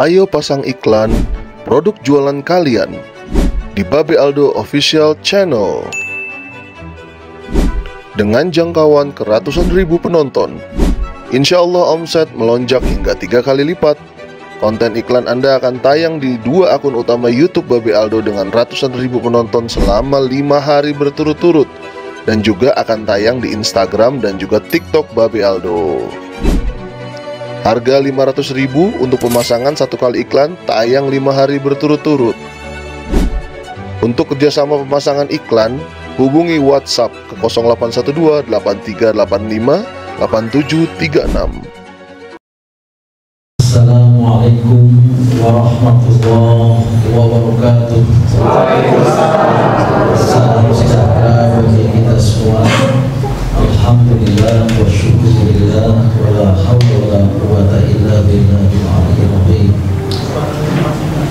Ayo pasang iklan produk jualan kalian di Babe Aldo Official Channel. Dengan jangkauan ke ratusan ribu penonton, insya Allah omset melonjak hingga 3 kali lipat. Konten iklan Anda akan tayang di 2 akun utama YouTube Babe Aldo dengan ratusan ribu penonton selama 5 hari berturut-turut, dan juga akan tayang di Instagram dan juga TikTok Babe Aldo. Harga 500.000 untuk pemasangan 1 kali iklan, tayang 5 hari berturut-turut. Untuk kerjasama pemasangan iklan, hubungi WhatsApp ke 0812 8385 8736. Assalamualaikum warahmatullahi wabarakatuh. Salam sejahtera bagi kita semua. Alhamdulillah wa syukurillah wa la hawla wa la quwata illa billahil aliyyil azim.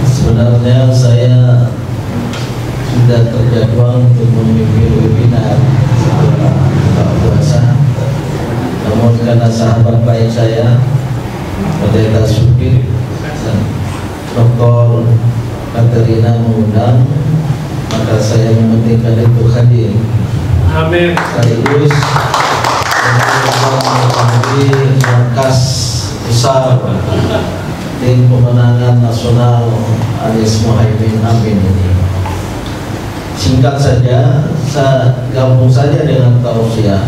Sebenarnya saya sudah terjadwal untuk memimpin webinar buka puasa, namun karena sahabat baik saya Pendeta Supir dan Dr. Katerina mengundang, maka saya mementingkan itu hadir. Amin. Sekaligus menjadi markas besar tim pemenangan nasional Anies Mohaimin Amin ini. Singkat saja, saya gabung saja dengan tausiah.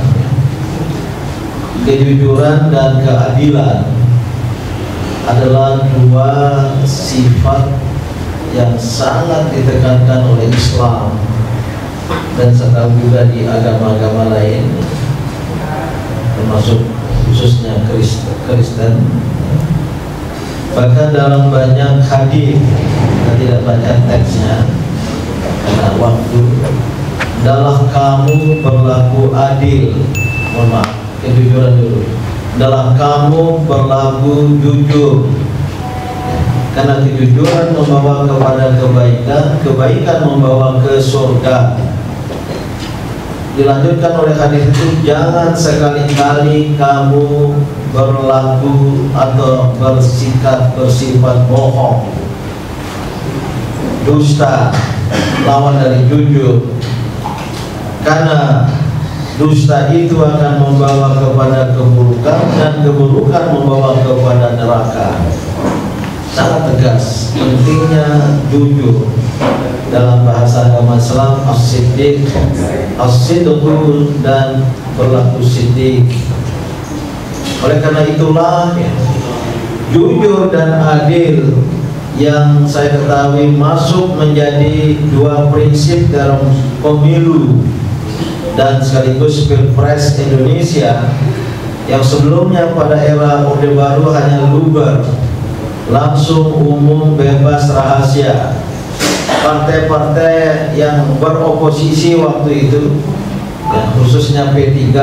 Kejujuran dan keadilan adalah 2 sifat yang sangat ditekankan oleh Islam dan serta juga di agama-agama lain, termasuk khususnya Kristen. Bahkan dalam banyak hadis, kita tidak baca teksnya karena waktu, adalah kamu berlaku adil. Mohon maaf, kejujuran dulu. Dalam kamu berlaku jujur, karena kejujuran membawa kepada kebaikan, kebaikan membawa ke surga. Dilanjutkan oleh hadis itu, jangan sekali-kali kamu berlaku atau bersifat bohong, dusta, lawan dari jujur, karena dusta itu akan membawa kepada keburukan dan keburukan membawa kepada neraka. Sangat tegas pentingnya jujur. Dalam bahasa agama Islam, as-siddiq, as-sidqu, dan berlaku siddiq. Oleh karena itulah jujur dan adil yang saya ketahui masuk menjadi 2 prinsip dalam pemilu dan sekaligus Pilpres Indonesia, yang sebelumnya pada era Orde Baru hanya luber, langsung, umum, bebas, rahasia. Partai-partai yang beroposisi waktu itu, ya, khususnya P3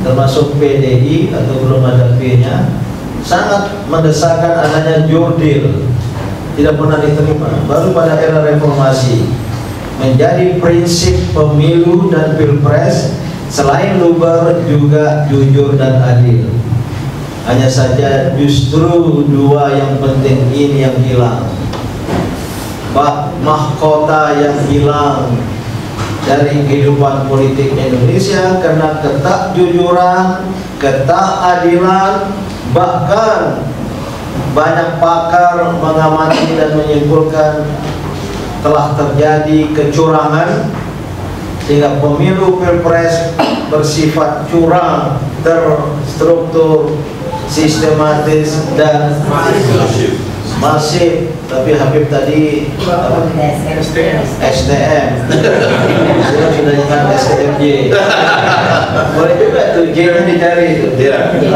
termasuk PDI atau belum ada P-nya, sangat mendesakkan adanya jurdil, tidak pernah diterima. Baru pada era reformasi menjadi prinsip pemilu dan pilpres, selain luber juga jujur dan adil. Hanya saja justru 2 yang penting ini yang hilang. Mahkota yang hilang dari kehidupan politik Indonesia karena ketakjujuran, ketakadilan. Bahkan banyak pakar mengamati dan menyimpulkan telah terjadi kecurangan, sehingga pemilu pilpres bersifat curang, terstruktur, sistematis, dan masif. Tapi Habib tadi SDM, saya sudah ingat SDMJ. Boleh juga tuh J-nya dicari itu. Yang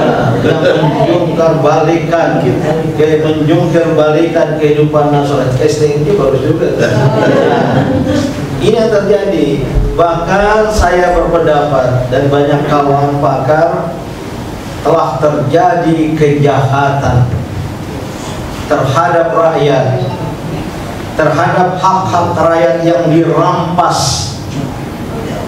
menjungkir balikan kehidupan nasional. SDMJ baru juga. Ini yang terjadi. Bahkan saya berpendapat dan banyak kawan pakar, telah terjadi kejahatan terhadap rakyat, terhadap hak-hak rakyat yang dirampas.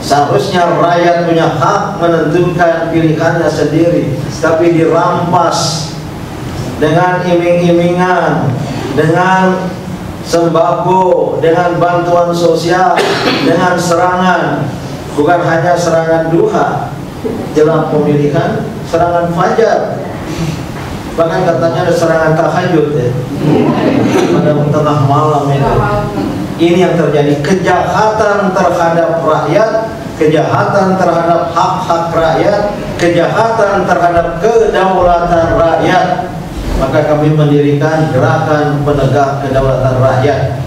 Seharusnya rakyat punya hak menentukan pilihannya sendiri, tapi dirampas dengan iming-imingan, dengan sembako, dengan bantuan sosial, dengan serangan, bukan hanya serangan duha jelang pemilihan, serangan fajar, bahkan katanya ada serangan tahajud ya, pada tengah malam itu. Ini yang terjadi, kejahatan terhadap rakyat, kejahatan terhadap hak-hak rakyat, kejahatan terhadap kedaulatan rakyat. Maka kami mendirikan gerakan penegak kedaulatan rakyat.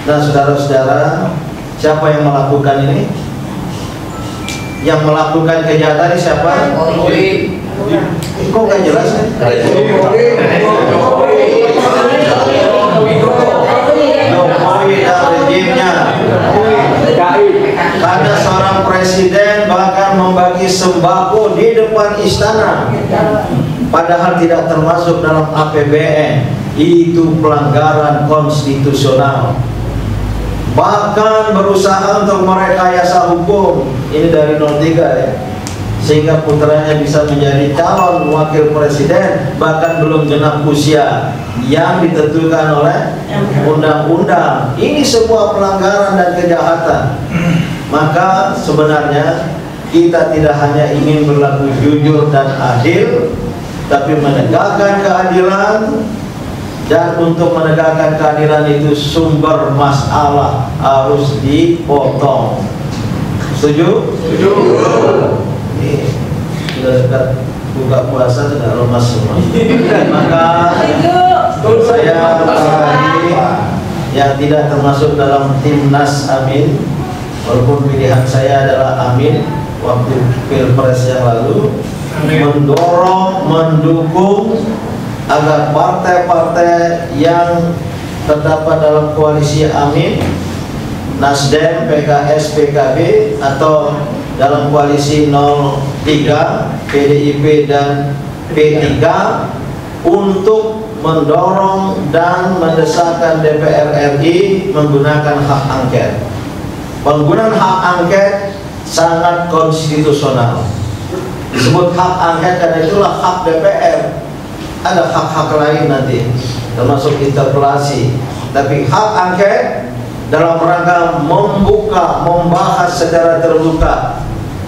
Nah saudara-saudara, siapa yang melakukan ini? Yang melakukan kejahatan ini siapa? Kok gak jelas ya? Jokowi dan rejimnya. Karena seorang presiden bahkan membagi sembako di depan istana, padahal tidak termasuk dalam APBN. Itu pelanggaran konstitusional. Bahkan berusaha untuk merekayasa hukum. Ini dari 03 ya, sehingga putranya bisa menjadi calon wakil presiden bahkan belum genap usia yang ditentukan oleh undang-undang. Ini sebuah pelanggaran dan kejahatan. Maka sebenarnya kita tidak hanya ingin berlaku jujur dan adil, tapi menegakkan keadilan. Dan untuk menegakkan keadilan itu sumber masalah harus dipotong. Setuju? Setuju. Ini sudah dekat buka puasa, sudah lemas semua. Maka saya lagi yang tidak termasuk dalam timnas Amin, walaupun pilihan saya adalah Amin waktu Pilpres yang lalu, mendorong, mendukung agar partai-partai yang terdapat dalam koalisi Amin, Nasdem, PKS, PKB, atau dalam koalisi 03, PDIP dan P3, untuk mendorong dan mendesakkan DPR RI menggunakan hak angket. Penggunaan hak angket sangat konstitusional. Disebut hak angket karena itulah hak DPR. Ada hak-hak lain nanti, termasuk interpelasi. Tapi hak angket dalam rangka membuka, membahas secara terbuka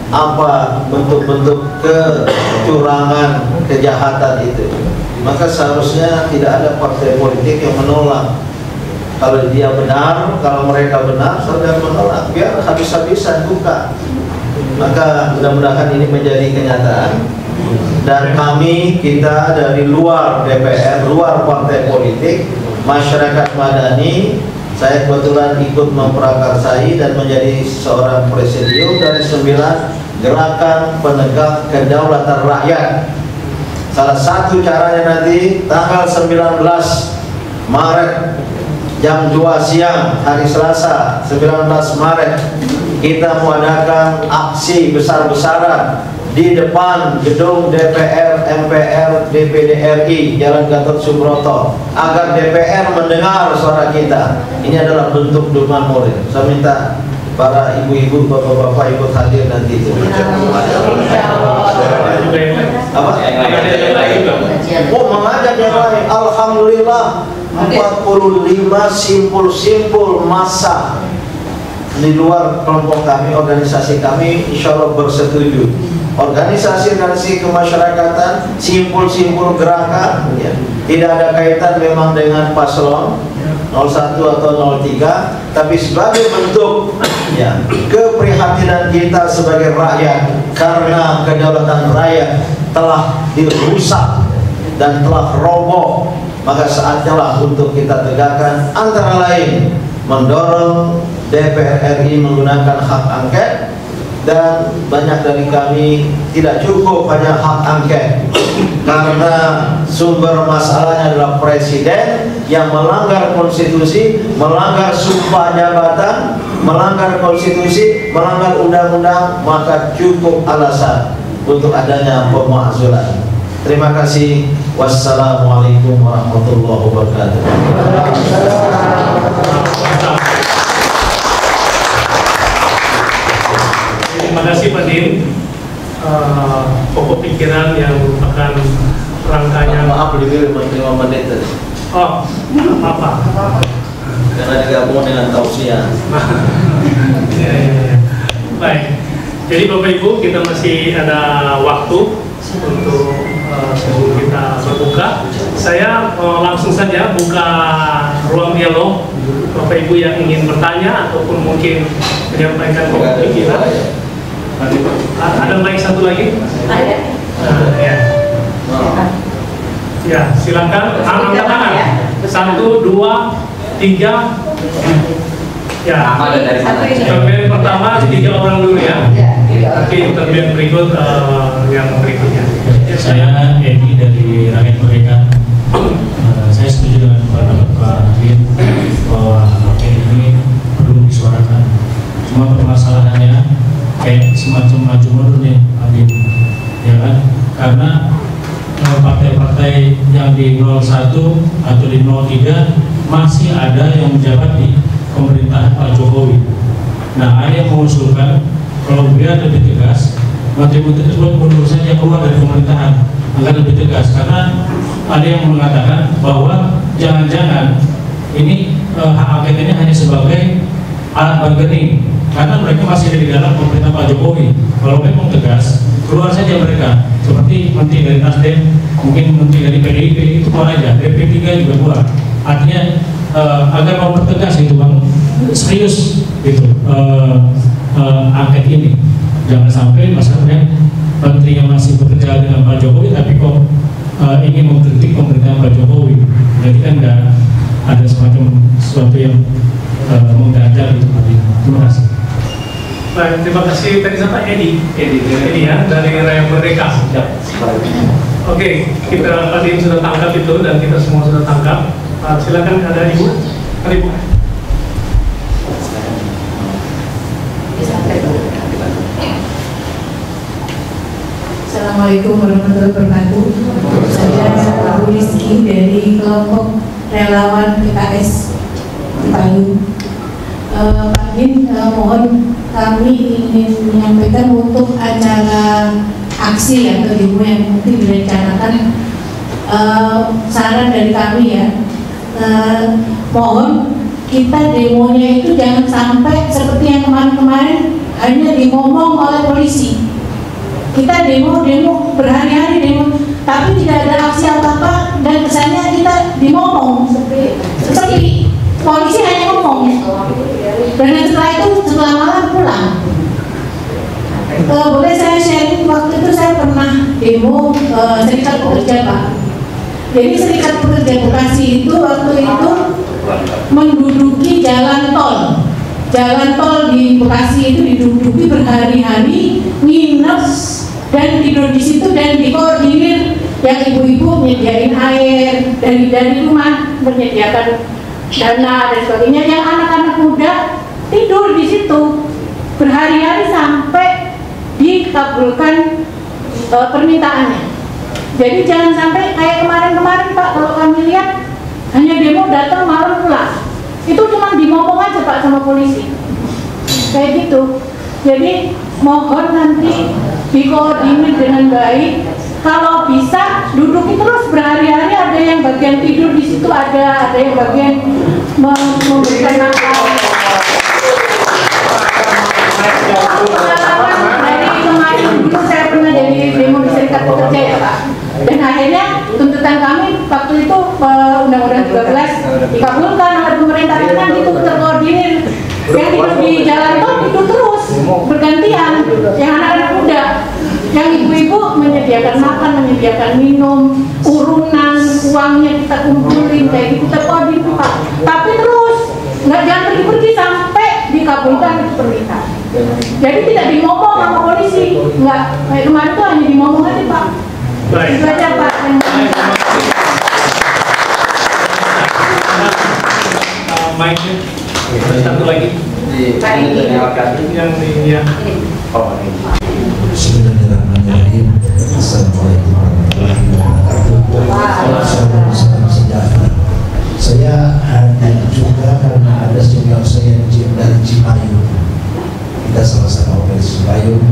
apa bentuk-bentuk kecurangan, kejahatan itu. Maka seharusnya tidak ada partai politik yang menolak. Kalau dia benar, kalau mereka benar, saudara menolak, biar habis-habisan buka. Maka mudah-mudahan ini menjadi kenyataan. Dan kami, kita dari luar DPR, luar partai politik, masyarakat madani, saya kebetulan ikut memprakarsai dan menjadi seorang presidium dari 9 gerakan penegak kedaulatan rakyat. Salah satu caranya nanti tanggal 19 Maret jam 2 siang, hari Selasa 19 Maret, kita mengadakan aksi besar-besaran di depan gedung DPR, MPR, DPD RI, Jalan Gatot Subroto, agar DPR mendengar suara kita. Ini adalah bentuk dukungan moral. Saya minta para ibu-ibu, bapak-bapak ikut hadir nanti itu. Apa? Oh, mengajak yang lain. Alhamdulillah 45 simpul-simpul massa di luar kelompok kami, organisasi kami, insya Allah bersetuju. Organisasi-organisasi kemasyarakatan, simpul-simpul gerakan, ya, tidak ada kaitan memang dengan paslon 01 atau 03, tapi sebagai bentuk ya keprihatinan kita sebagai rakyat karena kedaulatan rakyat telah dirusak dan telah roboh. Maka saatnya lah untuk kita tegakkan, antara lain mendorong DPR RI menggunakan hak angket. Dan banyak dari kami tidak cukup hanya hak angket, karena sumber masalahnya adalah presiden yang melanggar konstitusi, melanggar sumpah jabatan, melanggar konstitusi, melanggar undang-undang. Maka cukup alasan untuk adanya pemakzulan. Terima kasih. Wassalamualaikum warahmatullahi wabarakatuh. Terima kasih Pak Din. Pokok pikiran yang merupakan rangkaian. Maaf, itu. Oh, apa-apa. Karena digabung dengan tausiah. Ya. Baik. Jadi Bapak Ibu, kita masih ada waktu untuk sebelum kita berbuka. Saya langsung saja buka ruang dialog. Bapak Ibu yang ingin bertanya ataupun mungkin menyampaikan pemikiran. Ada mic satu lagi? Ada. Ya. Ya, silakan. Angkat tangan. 1, 2, 3. Ya. Interview pertama 3 orang dulu ya. Nanti interview berikut yang berikutnya. Ya, saya Edi dari Rakyat Merdeka. Saya setuju dengan pendapat Pak Adin bahwa APD ini perlu disuarakan. Cuma permasalahannya kayak semacam maju mundur nih Adin, ya kan? Karena partai-partai yang di 01 atau di 03 masih ada yang menjabat di pemerintahan Pak Jokowi. Nah, ada yang mengusulkan kalau biar lebih tegas, menteri-menteri tersebut mundur saja keluar dari pemerintahan agar lebih tegas. Karena ada yang mengatakan bahwa jangan-jangan ini hak angket ini hanya sebagai alat bargaining, karena mereka masih ada di dalam pemerintah Pak Jokowi. Kalau memang tegas, keluar saja mereka. Seperti menteri dari Nasdem, mungkin menteri dari PDIP itu keluar aja, dari P3 juga keluar. Artinya agar mempertegas itu Bang, serius gitu angket ini. Jangan sampai masalahnya menteri yang masih bekerja dengan Pak Jokowi tapi kok ingin mengkritik pemerintahan Pak Jokowi. Jadi kan nggak ada semacam sesuatu yang mengganjal gitu Pak. Terima kasih. Baik, terima kasih. Tadi siapa? Edi ya, dari Rakyat Merdeka. Oke, kita tadi sudah tangkap itu dan kita semua sudah tangkap. Silakan, ada Ibu. Ada Ibu. Assalamualaikum warahmatullahi wabarakatuh. Saya Bu Rizky dari kelompok relawan PKS Cipayung. Pak Din, mohon kami ingin menyampaikan untuk acara aksi atau demo yang mungkin direncanakan, saran dari kami ya, mohon kita demonya itu jangan sampai seperti yang kemarin-kemarin hanya dimomong oleh polisi. Kita demo berhari-hari demo, tapi tidak ada aksi apa-apa dan kesannya kita dimomong seperti polisi hanya ngomong. Dan setelah itu setelah malam pulang. Boleh saya sharing, waktu itu saya pernah demo serikat pekerja Pak. Jadi serikat pekerja Bekasi itu waktu itu menduduki jalan tol. Jalan tol di Bekasi itu diduduki berhari-hari, nginep dan tidur di situ dan dikoordinir yang ibu-ibu menyediain air dari rumah, menyediakan dana dan sebagainya. Yang anak-anak muda tidur di situ berhari-hari sampai dikabulkan permintaannya. Jadi jangan sampai kayak kemarin-kemarin Pak, kalau kami lihat hanya demo datang malam pulang. Itu cuma dimomong aja Pak sama polisi. Kayak gitu. Jadi mohon nanti dikoordinir dengan baik. Kalau bisa duduki terus berhari-hari, ada yang bagian tidur di situ, ada yang bagian memberikan makan. Dari kemarin dulu saya pernah jadi demo di serikat pekerja ya Pak. Dan akhirnya tuntutan kami waktu itu Undang-Undang 13 dikabulkan oleh pemerintah karena itu terkoordinir. Yang tidur di jalan tol itu terus bergantian, yang anak-anak muda, yang ibu-ibu menyediakan makan, menyediakan minum, urunan, uangnya kita kumpulin kayak gitu, terkoordinir Pak. Tapi terus nggak jangan pergi-pergi sampai dikabulkan itu permintaan. Jadi tidak dimomong sama polisi, nggak kayak kemarin tuh hanya dimomong aja Pak. Baik. Itu aja Pak. Mic-nya. Satu lagi. Yang di ya. Bismillahirrahmanirrahim. Assalamualaikum warahmatullahi wabarakatuh. Salam sejahtera. Saya hadir juga karena ada senior saya dari Cipayung. Kita sama-sama dari Cipayung.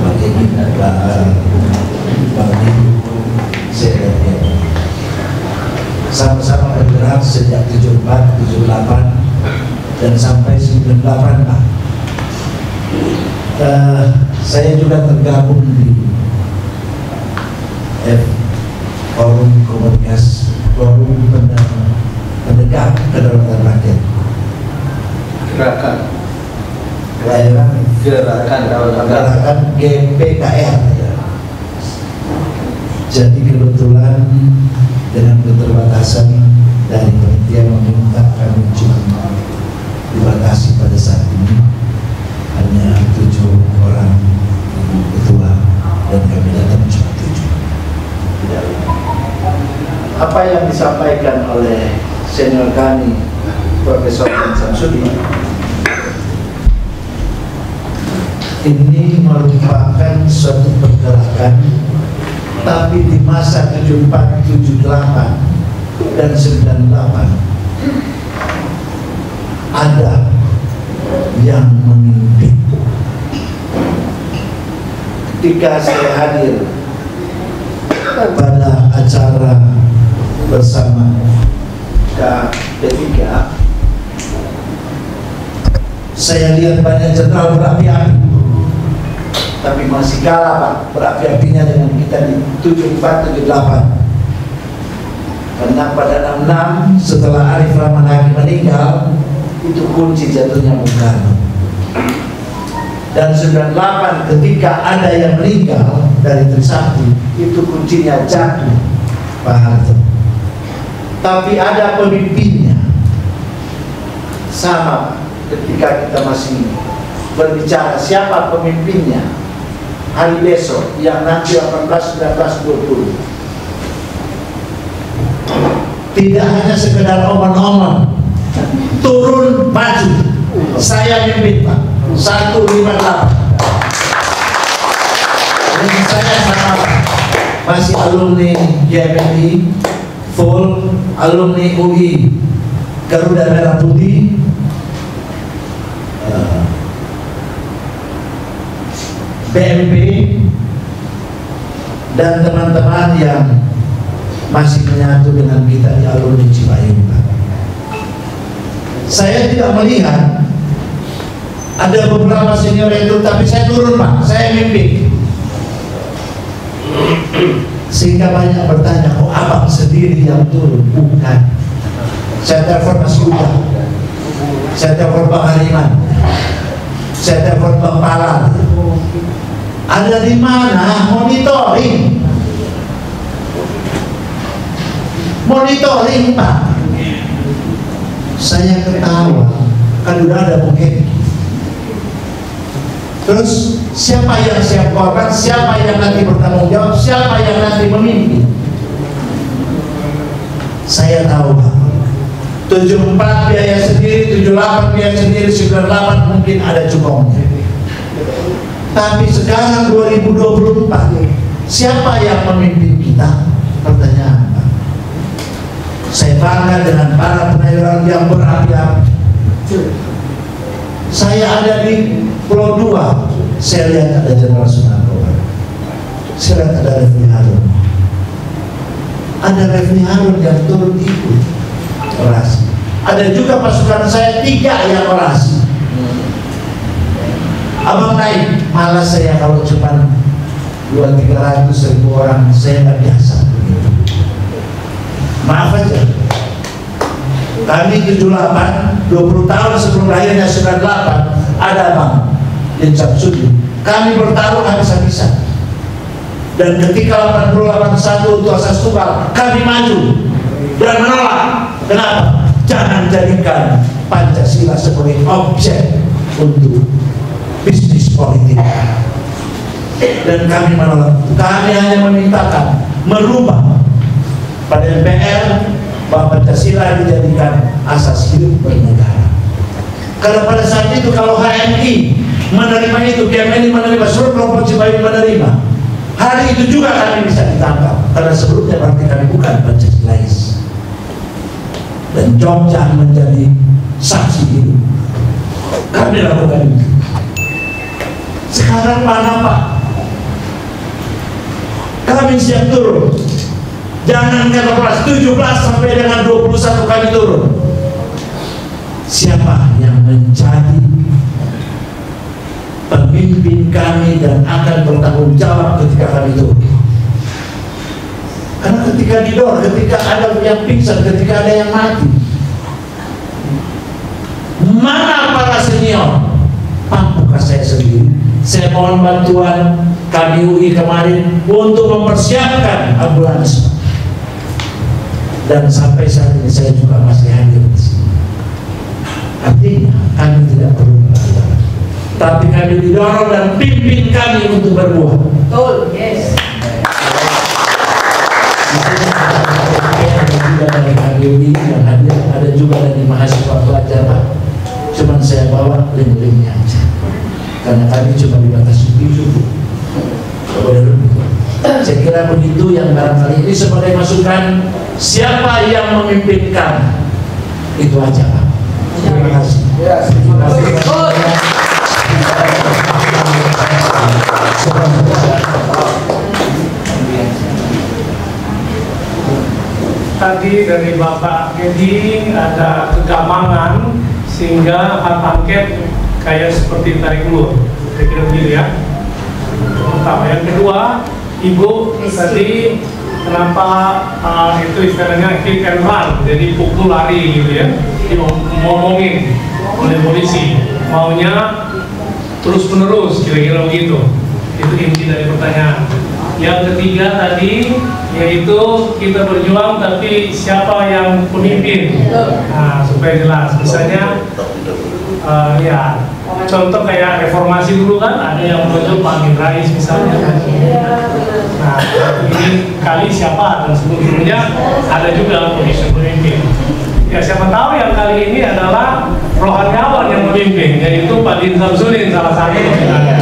Makanya ada Bang Din, saya dari sama-sama bergerak sejak 74, 78 dan sampai 98 Pak. Saya juga tergabung di Forum Komunitas, Forum Penegak Kedaulatan Rakyat. Gerakan GPKR. Jadi kebetulan dengan keterbatasan dari panitia meminta kami cuma dibatasi pada saat ini hanya 7 orang ketua dan kami datang cuma 7. Apa yang disampaikan oleh senior kami Profesor Samsudi ini merupakan suatu pergerakan, tapi di masa 74, 78 dan 98 ada yang memimpin. ketika saya hadir pada acara bersama P3, saya lihat banyak jenderal berapi-api, tapi masih kalah Pak berapi-apinya dengan kita di 74, 78. Karena pada 66 setelah Arif Rahman Hakim meninggal, itu kunci jatuhnya Bung Karno. Dan 98 ketika ada yang meninggal dari Trisakti, itu kuncinya jatuh Pak Harto. Tapi ada pemimpinnya. Sama ketika kita masih berbicara siapa pemimpinnya hari besok yang nanti 18, 19, 20. tidak hanya sekedar omong-omong, turun maju. Saya mimpin Pak 158. Ini saya sama Pak, masih alumni GMI full, alumni UI Garuda Merah Putih, BMP, dan teman-teman yang masih menyatu dengan kita di alumni Cipayung. Saya tidak melihat ada beberapa senior itu, tapi saya turun Pak, saya mimpi. Sehingga banyak bertanya, kok abang sendiri yang turun? Bukan. Saya telepon Mas Yuda, saya telepon Bang Hariman, saya telepon Bang Palal. Ada di mana monitoring? Monitoring Pak. Saya ketawa, kan udah ada mungkin. Terus siapa yang siap korban, siapa yang nanti bertanggung jawab, siapa yang nanti memimpin? Saya tahu Pak, 74 biaya sendiri, 78 biaya sendiri, 98 mungkin ada cukongnya. Tapi sekarang 2024, siapa yang memimpin kita? Pertanyaan Pak. Saya bangga dengan para penayoran yang berapi-api. Saya ada di Pulau 2, saya lihat ada Jenderal Sunarko, saya lihat ada Refli Harun. Ada Refli Harun yang turun ikut orasi. Ada juga pasukan saya 3 yang orasi. Abang naik, malah saya kalau cuma 200-300 ribu orang, saya nggak biasa. Maaf aja, kami 78, 20 tahun sebelum lahirnya 98, ada Bang Din Samsudi, kami bertaruh habis-habisan. Dan ketika 80-81 untuk asas tunggal, kami maju dan menolak. Kenapa? Jangan jadikan Pancasila sebagai objek untuk bisnis politik. Dan kami menolak. Kami hanya memintakan merubah pada MPR bahwa Pancasila dijadikan asas hidup bernegara. Karena pada saat itu kalau HMI menerima itu, GMI menerima, seluruh kelompok Cipayung menerima, hari itu juga kami bisa ditangkap. Karena sebelumnya berarti kami bukan Pancasilais. Dan Jogja menjadi saksi hidup. Kami lakukan itu. Sekarang mana Pak? Kami siap turun. Jangan kelas 17 sampai dengan 21 kami turun. Siapa yang menjadi pemimpin kami dan akan bertanggung jawab ketika kami turun? Karena ketika didor, ketika ada yang pingsan, ketika ada yang mati, mana para senior? Mampukah saya sendiri? Saya mohon bantuan kami UI kemarin untuk mempersiapkan ambulans. Dan sampai saat ini saya juga masih hadir di sini. Artinya kami tidak perlu berlalu, tapi kami didorong dan pimpin kami untuk berbuah. Betul, yes. Ada dari KBUI yang hadir, ada juga dari mahasiswa pelajar Pak. Cuman saya bawa link-linknya aja, karena kami cuma dibatasi itu. Saya kira begitu yang barangkali ini sebagai masukan siapa yang memimpinkan, itu aja Pak. Terima kasih. Terima kasih. Tadi dari Bapak Edi ada kegamangan sehingga hak angket kayak seperti tarik ulur. Saya kira begitu ya. Pertama, yang kedua, Ibu tadi kenapa itu istilahnya kick and run, jadi pukul lari gitu ya, ngomongin oleh polisi, maunya terus menerus, kira-kira begitu. Itu inti dari pertanyaan. Yang ketiga tadi yaitu kita berjuang tapi siapa yang pemimpin, nah supaya jelas. Misalnya ya contoh kayak reformasi dulu kan ada yang menunjuk Pak Amin Rais misalnya. Nah ini kali siapa, dan sebelumnya ada juga pemimpin. Ya siapa tahu yang kali ini adalah rohaniawan yang memimpin, yaitu Pak Din Samsudin salah satu misalnya.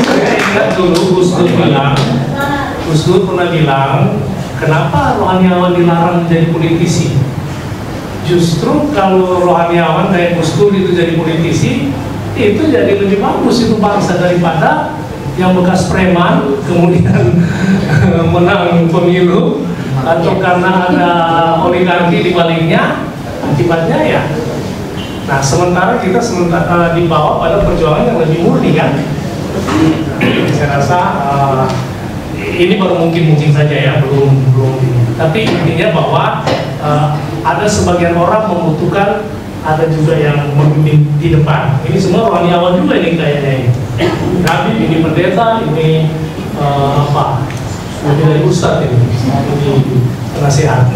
Saya ingat dulu Gus Dur pernah bilang, kenapa rohaniawan dilarang menjadi politisi? Justru kalau rohaniawan kayak Gus Dur itu jadi politisi, itu jadi lebih bagus itu bangsa daripada yang bekas preman kemudian menang pemilu atau karena ada oligarki di baliknya, akibatnya ya. Nah sementara kita dibawa pada perjuangan yang lebih murni kan. Saya rasa ini baru mungkin saja ya, belum. Tapi intinya bahwa ada sebagian orang membutuhkan, ada juga yang memimpin di depan. Ini semua rohaniawan juga ini kayaknya ini. Habib ini pendeta, ini ini dari ustadz ini penasehat.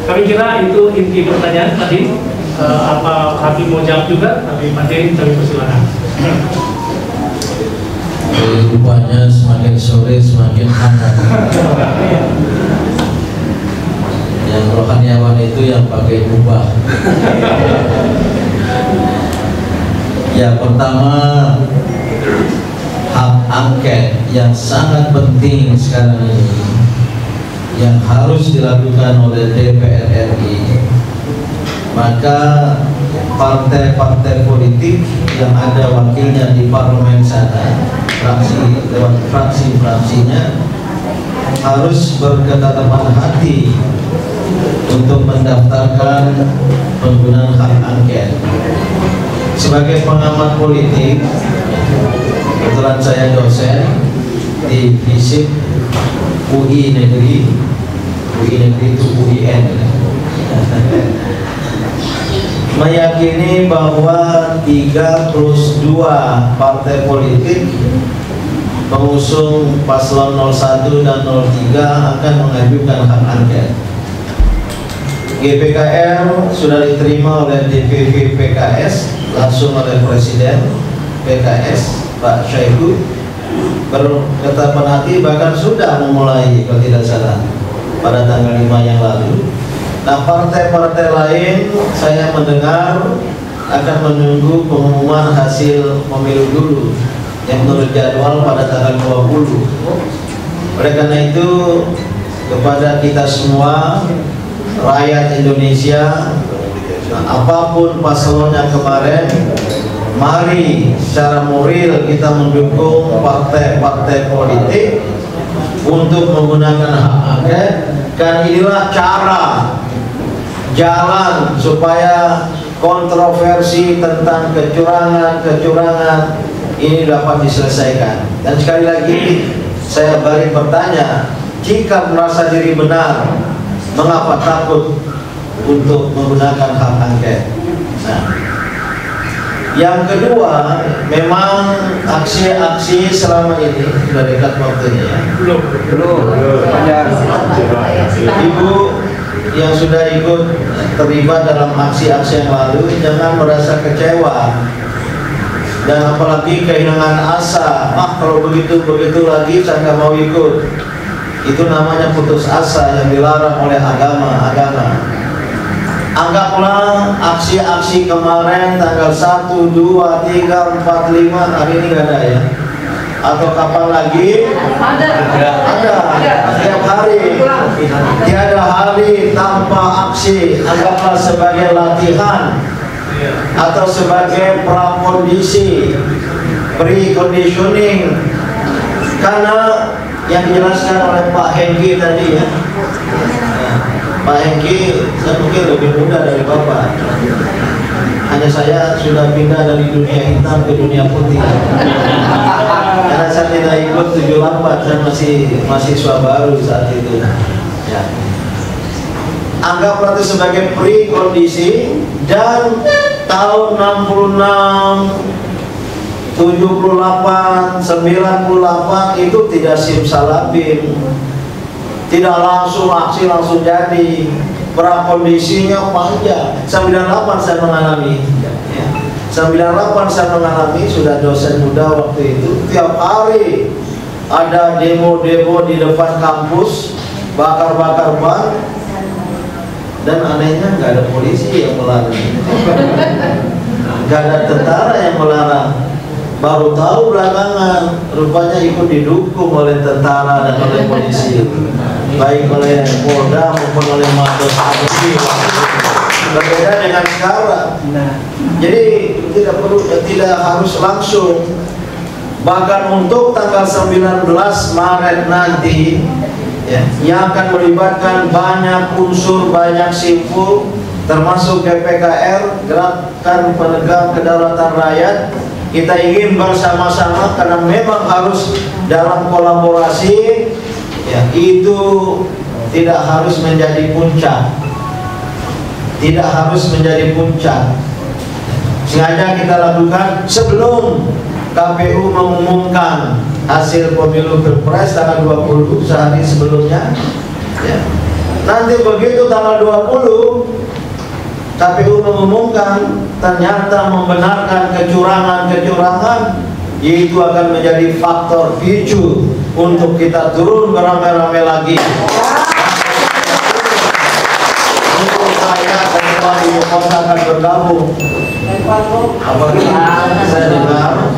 Kami kira itu inti pertanyaan tadi. Apa Habib mau jawab juga? Tapi materi kami persilakan. Rupanya semakin sore semakin hangat. Yang rohaniawan itu yang pakai jubah. Ya pertama, hak angket yang sangat penting sekarang ini yang harus dilakukan oleh DPR RI. Maka partai-partai politik yang ada wakilnya di parlemen sana, lewat fraksi-fraksinya, harus berketetapan hati untuk mendaftarkan penggunaan hak angket. Sebagai pengamat politik, kebetulan saya dosen di FISIP UI Negeri itu UIN, meyakini bahwa 3+2 partai politik pengusung paslon 01 dan 03 akan mengajukan hak angket. GPKR sudah diterima oleh DPP PKS langsung oleh Presiden PKS Pak Syaihu, berketetapan hati bahkan sudah memulai kalau tidak salah pada tanggal 5 yang lalu. Nah partai-partai lain saya mendengar akan menunggu pengumuman hasil pemilu dulu yang menurut jadwal pada tanggal 20. Oleh karena itu kepada kita semua rakyat Indonesia, apapun paslonnya kemarin, mari secara moral kita mendukung partai-partai politik untuk menggunakan hak angket, dan inilah cara jalan supaya kontroversi tentang kecurangan ini dapat diselesaikan. Dan sekali lagi saya balik bertanya, jika merasa diri benar, mengapa takut untuk menggunakan hak angket? Nah, yang kedua, memang aksi-aksi selama ini sudah dekat waktunya ya. Belum. Ibu yang sudah ikut terlibat dalam aksi-aksi yang lalu, jangan merasa kecewa dan apalagi kehilangan asa. Kalau begitu lagi saya nggak mau ikut. Itu namanya putus asa yang dilarang oleh agama. Anggaplah aksi-aksi kemarin tanggal 1, 2, 3, 4, 5 hari ini nggak ada ya? Atau kapan lagi? Ada. Setiap hari. Tiada hari tanpa aksi. Anggaplah sebagai latihan atau sebagai prakondisi, pre-conditioning. Karena yang dijelaskan oleh Pak Hengki tadi ya, Pak Hengki saya mungkin lebih muda dari Bapak. Hanya saya sudah pindah dari dunia hitam ke dunia putih. Karena saya tidak ikut 78, saya masih mahasiswa baru saat itu. Ya. Anggaplah itu sebagai pre-kondisi, dan tahun 66, 78, 98 itu tidak simsalabim. Tidak langsung aksi langsung jadi, prakondisinya panjang. 98 saya mengalami ya. 98 saya mengalami, sudah dosen muda waktu itu. Tiap hari ada demo-demo di depan kampus, bakar-bakar ban, dan anehnya nggak ada polisi yang melarang, nggak ada tentara yang melarang. Baru tahu belakangan, rupanya ikut didukung oleh tentara dan oleh polisi, baik oleh Polda maupun oleh Mabes Polri. Berbeda dengan sekarang. Jadi tidak harus langsung. Bahkan untuk tanggal 19 Maret nanti ya, yang akan melibatkan banyak unsur, banyak simpul, termasuk GPKR, Gerakan Penegak Kedaulatan Rakyat. Kita ingin bersama-sama, karena memang harus dalam kolaborasi ya, itu tidak harus menjadi puncak. Tidak harus menjadi puncak. Sengaja kita lakukan sebelum KPU mengumumkan hasil pemilu Pilpres tanggal 20, sehari sebelumnya ya. Nanti begitu tanggal 20 KPU mengumumkan ternyata membenarkan kecurangan, itu akan menjadi faktor picu untuk kita turun beramai-ramai lagi. Untuk saya dan Pak Ibu Kota akan bergabung. Apalagi saya dengar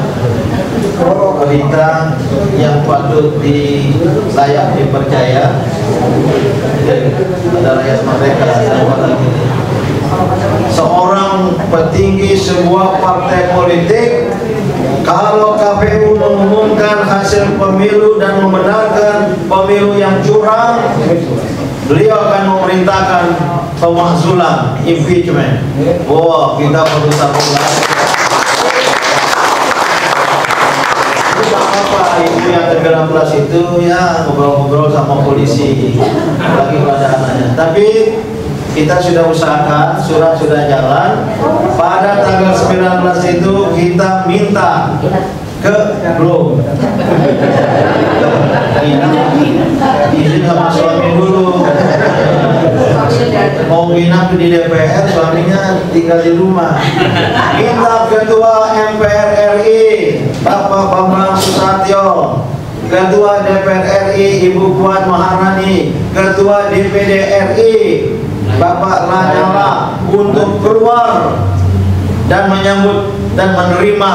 berita yang patut layak dipercaya. Ada rakyat merdeka dan lagi. Seorang petinggi sebuah partai politik, kalau KPU mengumumkan hasil pemilu dan membenarkan pemilu yang curang, beliau akan memerintahkan pemakzulan, impeachment. Wah, kita perlu sabar. Apa ibu yang ke-13 itu ya ngobrol-ngobrol sama polisi, lagi pada anaknya. Tapi kita sudah usahakan, surat sudah jalan. Pada tanggal 19 itu kita minta ke belum izin sama suami dulu, mau nginap di DPR, suaminya tinggal di rumah. Kita Ketua MPR RI Bapak Bambang Susatyo, Ketua DPR RI Ibu Puan Maharani, Ketua DPD RI Bapak Lanyala, untuk keluar dan menyambut dan menerima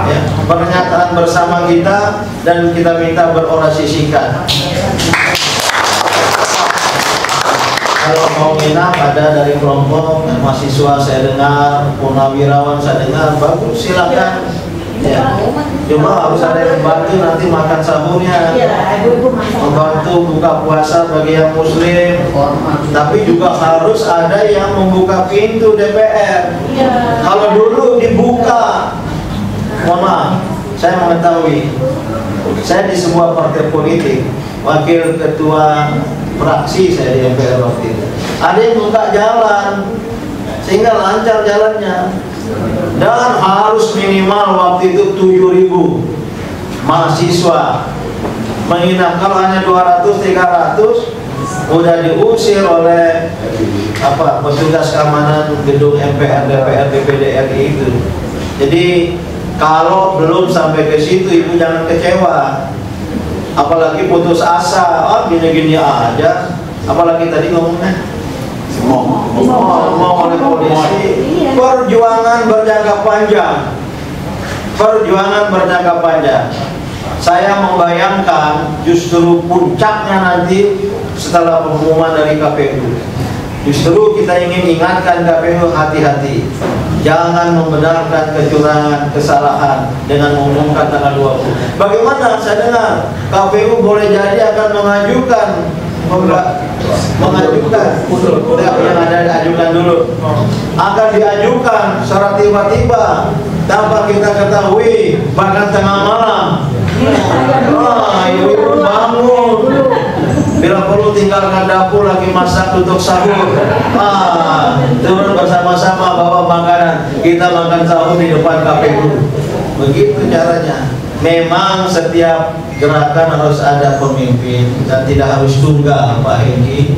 ya, pernyataan bersama kita, dan kita minta berorasi singkat. Kalau mau nginap ada dari kelompok mahasiswa saya dengar, purnawirawan saya dengar, bagus silakan. Ya. Cuma harus ada yang membantu nanti makan sahurnya, membantu buka puasa bagi yang muslim. Tapi juga harus ada yang membuka pintu DPR. Kalau dulu dibuka, mohon maaf, saya mengetahui, saya di sebuah partai politik, wakil ketua fraksi saya di MPR waktu itu, ada yang buka jalan sehingga lancar jalannya, dan harus minimal waktu itu 7.000 mahasiswa menginap. Kalau hanya 200-300 udah diusir oleh petugas keamanan gedung MPR, DPR, DPD RI itu. Jadi kalau belum sampai ke situ, ibu jangan kecewa, apalagi putus asa, gini-gini aja. Apalagi tadi ngomongnya mau oleh polisi. Perjuangan berjangka panjang, perjuangan berjangka panjang. Saya membayangkan justru puncaknya nanti setelah pengumuman dari KPU. Justru kita ingin ingatkan KPU, hati-hati, jangan membenarkan kecurangan, kesalahan dengan mengumumkan tanggal 20. Bagaimana saya dengar KPU boleh jadi akan mengajukan yang ada diajukan dulu, akan diajukan secara tiba-tiba tanpa kita ketahui, bahkan tengah malam. Ibu bangun, bila perlu tinggalkan dapur lagi masak untuk sahur, turun bersama-sama bawa makanan, kita makan sahur di depan KPU. Begitu caranya. Memang setiap gerakan harus ada pemimpin dan tidak harus tunggal. Pak Hengki,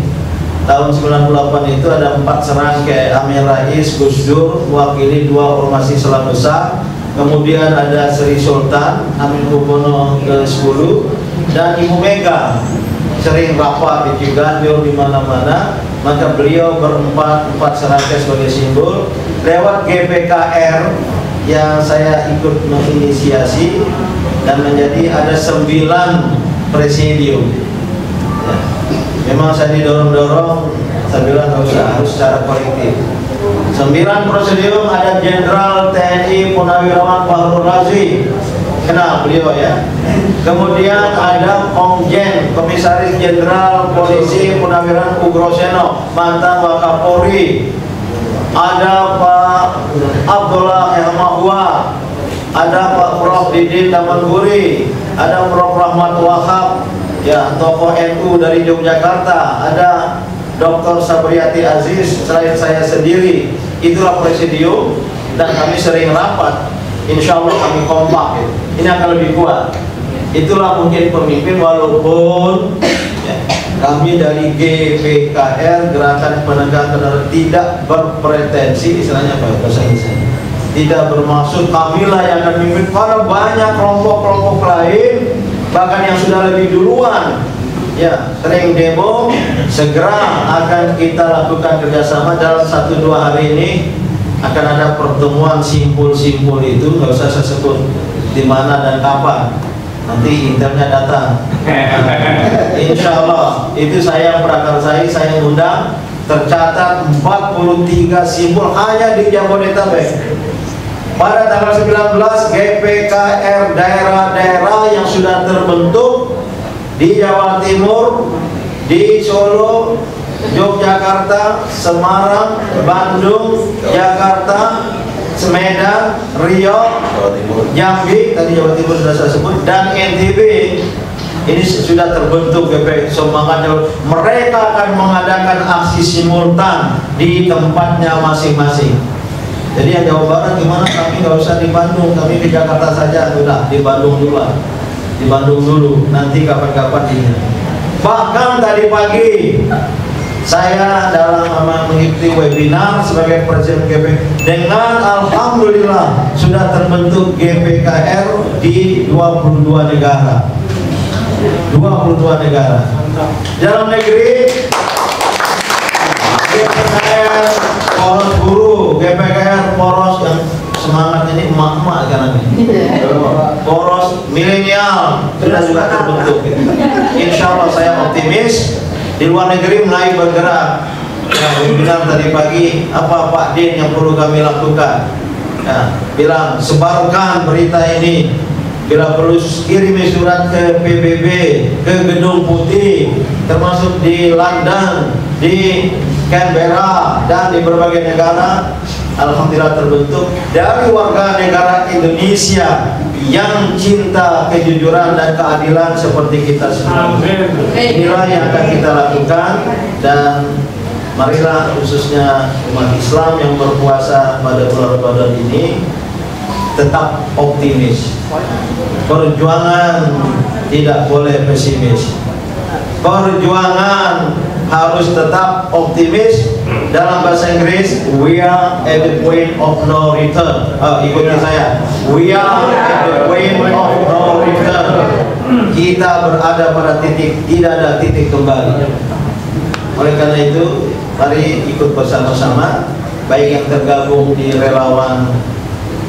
tahun 98 itu ada 4 serangkai, Amin Rais, Gus Dur mewakili 2 ormas Islam besar, kemudian ada Sri Sultan Hamengkubuwono ke-10 dan Ibu Mega sering rapat di Ciganjur di mana-mana. Maka beliau berempat serangkai sebagai simbol lewat GPKR yang saya ikut menginisiasi, dan menjadi ada 9 presidium. Ya. Memang saya didorong-dorong, saya bilang harus secara kolektif. 9 presidium, ada Jenderal TNI Purnawirawan Fahrul Razi, kenal beliau ya. Kemudian ada Komjen Komisaris Jenderal Polisi Purnawirawan Ugroseno, mantan Wakapolri. Ada Pak Abdullah Mahwa, ada Pak Prof Didin Damanguri, ada Prof Rahmat Wahab, ya, tokoh NU dari Yogyakarta, ada Dr. Sabriati Aziz, selain saya sendiri. Itulah presidium, dan kami sering rapat. Insya Allah kami kompak, ini akan lebih kuat. Itulah mungkin pemimpin, walaupun ya, kami dari GPKR, Gerakan Penegak Kebenaran, tidak berpretensi, istilahnya apa bahasa Indonesia, tidak bermaksud kamilah yang akan memimpin, karena banyak kelompok-kelompok lain bahkan yang sudah lebih duluan ya sering demo. Segera akan kita lakukan kerjasama. Dalam 1-2 hari ini akan ada pertemuan simpul-simpul itu, nggak usah saya sebut di mana dan kapan, nanti internya datang. Insya Allah itu saya prakarsai, saya undang. Tercatat 43 simpul hanya di Jabodetabek. Pada tanggal 19 GPKR daerah-daerah yang sudah terbentuk di Jawa Timur, di Solo, Yogyakarta, Semarang, Bandung, Jakarta, Medan, Riau, Jambi, tadi Jawa Timur sudah saya sebut, dan NTB. Ini sudah terbentuk GPKR. Semangatnya mereka akan mengadakan aksi simultan di tempatnya masing-masing. Jadi yang Jawa Barat gimana, kami nggak usah di Bandung, kami di Jakarta saja, sudah di Bandung dulu, di Bandung dulu, nanti kapan-kapan ini. Bahkan tadi pagi saya dalam mengikuti webinar sebagai presiden GPKR, dengan alhamdulillah sudah terbentuk GPKR di 22 negara. 22 negara. Dalam negeri GPKR poros buruh, GPKR poros yang semangat ini emak-emak kan ini. Poros milenial sudah juga terbentuk. Insya Allah saya optimis di luar negeri mulai bergerak. Ya, webinar tadi pagi, apa Pak Din yang perlu kami lakukan? bilang sebarkan berita ini, bila perlu kirimi surat ke PBB, ke Gedung Putih, termasuk di London, di Canberra, dan di berbagai negara. Alhamdulillah terbentuk dari warga negara Indonesia yang cinta kejujuran dan keadilan seperti kita semua. Inilah yang akan kita lakukan, dan marilah khususnya umat Islam yang berpuasa pada bulan Ramadan ini tetap optimis. Perjuangan tidak boleh pesimis. Perjuangan harus tetap optimis. Dalam bahasa Inggris, we are at the point of no return. Ikuti saya. We are at the point of no return. Kita berada pada titik, tidak ada titik kembali. Oleh karena itu, mari ikut bersama-sama, baik yang tergabung di relawan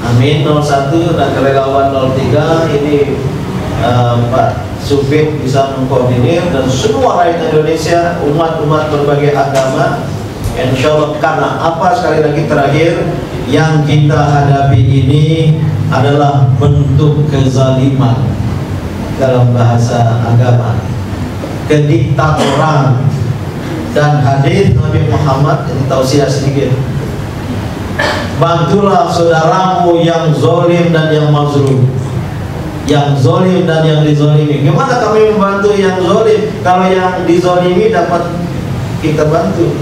Amin 01 dan relawan 03. Ini Pak Sufit bisa mengkoordinir, dan semua rakyat Indonesia, umat-umat berbagai agama, insya Allah. Karena apa, sekali lagi terakhir, yang kita hadapi ini adalah bentuk kezaliman dalam bahasa agama, kediktatoran. Dan hadis Nabi Muhammad, ini tausiah sedikit, bantulah saudaramu yang zolim dan yang mazlum, yang zolim dan yang dizolimi. Gimana kami membantu yang zolim kalau yang dizolimi dapat kita bantu?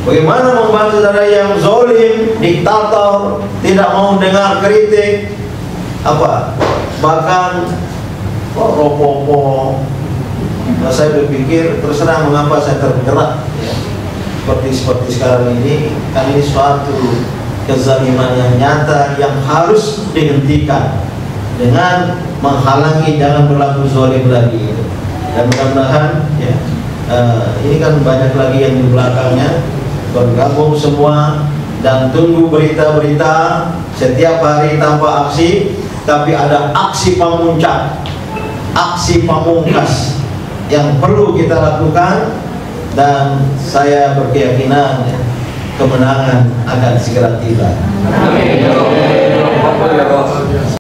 Bagaimana membantu saudara yang zolim, diktator, tidak mau dengar kritik, bahkan ropopo. Saya berpikir, terserah mengapa saya tergerak ya, seperti sekarang ini, kan ini suatu kezaliman yang nyata yang harus dihentikan dengan menghalangi jangan berlaku zalim lagi. Dan mudah-mudahan ya, ini kan banyak lagi yang di belakangnya bergabung semua, dan tunggu berita-berita setiap hari tanpa aksi, tapi ada aksi pamuncak, aksi pamungkas yang perlu kita lakukan. Dan saya berkeyakinan ya, kemenangan akan segera tiba. Amin.